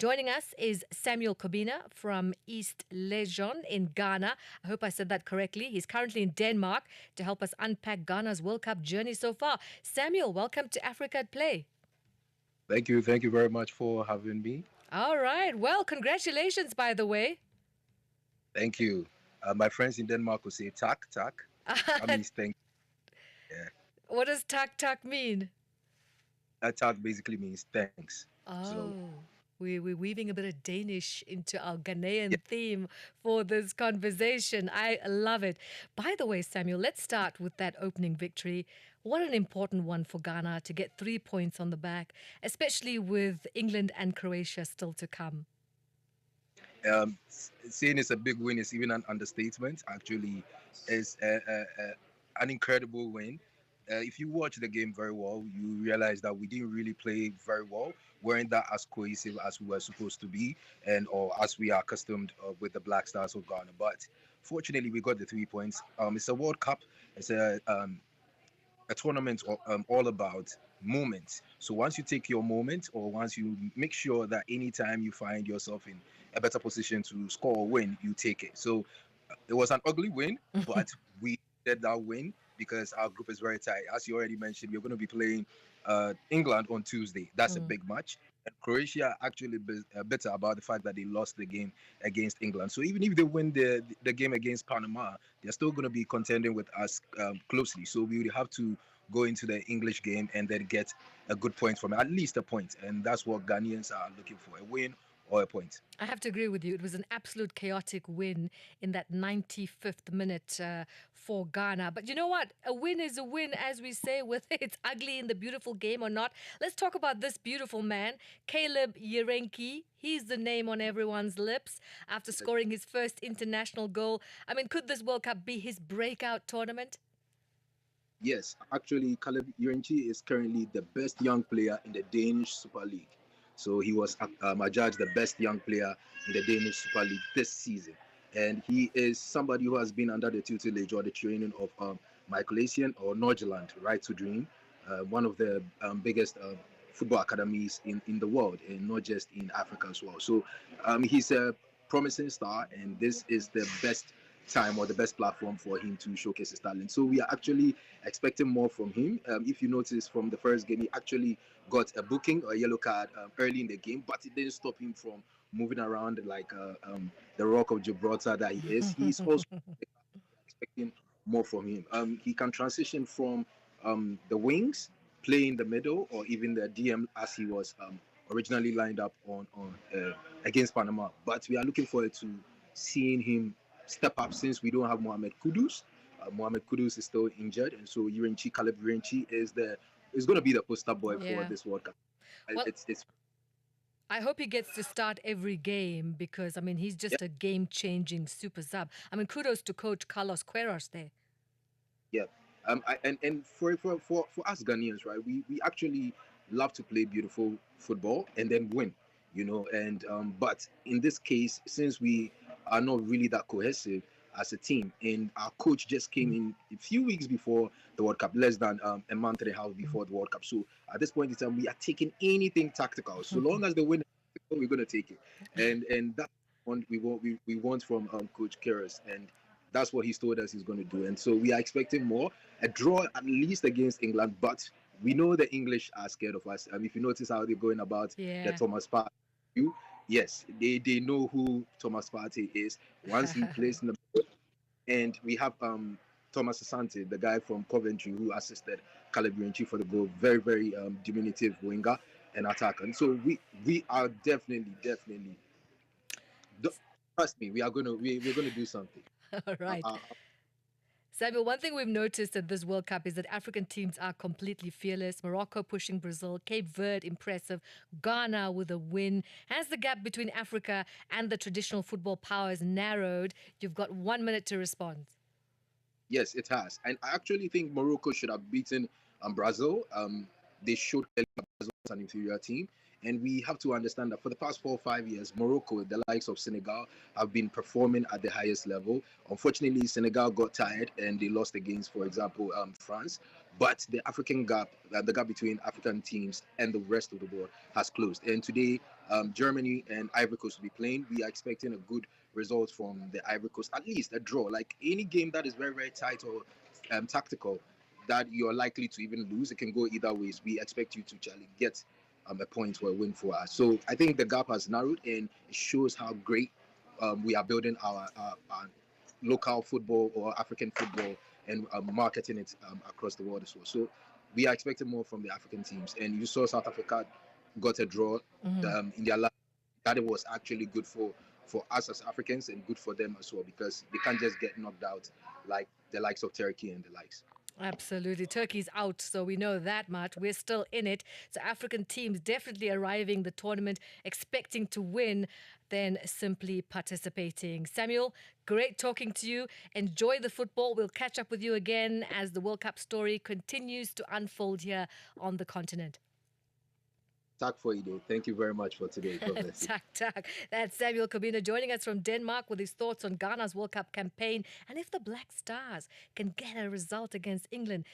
Joining us is Samuel Kobina from East Legon in Ghana. I hope I said that correctly. He's currently in Denmark to help us unpack Ghana's World Cup journey so far. Samuel, welcome to Africa at Play. Thank you. Thank you very much for having me. All right. Well, congratulations, by the way. Thank you. My friends in Denmark will say tak, tak. That means thank you. Yeah. What does tak tak mean? Tak basically means thanks. So, Oh, we're weaving a bit of Danish into our yeah. Ghanaian theme for this conversation. I love it. By the way, Samuel, let's start with that opening victory. What an important one for Ghana to get 3 points on the back, especially with England and Croatia still to come. Saying it's a big win is even an understatement. Actually, it's an incredible win. If you watch the game very well, you realize that we didn't really play very well. Weren't that as cohesive as we were supposed to be, and or as we are accustomed with the Black Stars of Ghana. But fortunately, we got the 3 points. It's a World Cup. It's a tournament all about moments. So once you take your moment, or once you make sure that anytime you find yourself in a better position to score or win, you take it. So it was an ugly win, but we did that win because our group is very tight. As you already mentioned, we're going to be playing England on Tuesday. That's a big match. And Croatia actually bitter about the fact that they lost the game against England. So even if they win the game against Panama, they're still going to be contending with us closely. So we would have to go into the English game and then get a good point from it, at least a point. And that's what Ghanaians are looking for, a win or a point. I have to agree with you. It was an absolute chaotic win in that 95th minute for Ghana. But you know what? A win is a win, as we say, whether it's ugly in the beautiful game or not. Let's talk about this beautiful man, Caleb Yirenkyi. He's the name on everyone's lips after scoring his first international goal. I mean, could this World Cup be his breakout tournament? Yes, actually, Caleb Yirenkyi is currently the best young player in the Danish Super League. So he was adjudged the best young player in the Danish Super League this season. And he is somebody who has been under the tutelage or the training of Michael Essien or Norgeland, Right to Dream, one of the biggest football academies in the world, and not just in Africa as well. So he's a promising star, and this is the best time or the best platform for him to showcase his talent. So we are actually expecting more from him. If you notice from the first game, he actually got a booking or a yellow card early in the game, but it didn't stop him from moving around like the Rock of Gibraltar that he is. He's also expecting more from him. He can transition from the wings, play in the middle, or even the DM as he was originally lined up on against Panama. But we are looking forward to seeing him step up since we don't have Mohamed Kudus. Mohamed Kudus is still injured, and so Caleb Yirenkyi is going to be the poster boy for this World Cup. Well, It's I hope he gets to start every game because, I mean, he's yeah, just a game-changing super sub. I mean, kudos to Coach Carlos Queiroz there. yeah. And for us Ghanaians, right? We actually love to play beautiful football and then win, And but in this case, since we are not really that cohesive as a team, and our coach just came in a few weeks before the World Cup, less than a month and a half before the World Cup. So at this point in time, we are taking anything tactical. So long as they win, we're going to take it, and that's what we want from Coach Keras, and that's what he's told us he's going to do. And so we are expecting more, a draw at least against England, but we know the English are scared of us. If you notice how they're going about the Yeah. Thomas Partey, yes, they know who Thomas Partey is. Once he plays in the, and we have Thomas-Asante, the guy from Coventry who assisted Caleb Yirenkyi for the goal. Very, very diminutive winger and attacker. And so we are definitely. Trust me, we're gonna do something. All Uh, right. uh, Samuel, one thing we've noticed at this World Cup is that African teams are completely fearless. Morocco pushing Brazil, Cape Verde impressive, Ghana with a win. Has the gap between Africa and the traditional football powers narrowed? You've got 1 minute to respond. yes, it has, and I actually think Morocco should have beaten Brazil. They showed clearly that Brazil was an inferior team, And we have to understand that for the past 4 or 5 years, Morocco, the likes of Senegal, have been performing at the highest level. Unfortunately, Senegal got tired and they lost against, for example, France. But the African gap, the gap between African teams and the rest of the world has closed. And today, Germany and Ivory Coast will be playing. We are expecting a good result from the Ivory Coast, at least a draw. Like any game that is very, very tight or tactical, that you're likely to even lose. It can go either ways. We expect you to Charlie get a point or a win for us. So I think the gap has narrowed, and it shows how great we are building our local football or African football and marketing it across the world as well. So we are expecting more from the African teams. And you saw South Africa got a draw in their last. That it was actually good for us as Africans and good for them as well, because they can't just get knocked out like the likes of Turkey and the likes. Absolutely. Turkey's out, so we know that much. We're still in it. So African teams definitely arriving the tournament expecting to win, then simply participating. Samuel, great talking to you. Enjoy the football. We'll catch up with you again as the World Cup story continues to unfold here on the continent. Tak for you. Thank you very much for today. God bless you. Tak. That's Samuel Kobina joining us from Denmark with his thoughts on Ghana's World Cup campaign and if the Black Stars can get a result against England.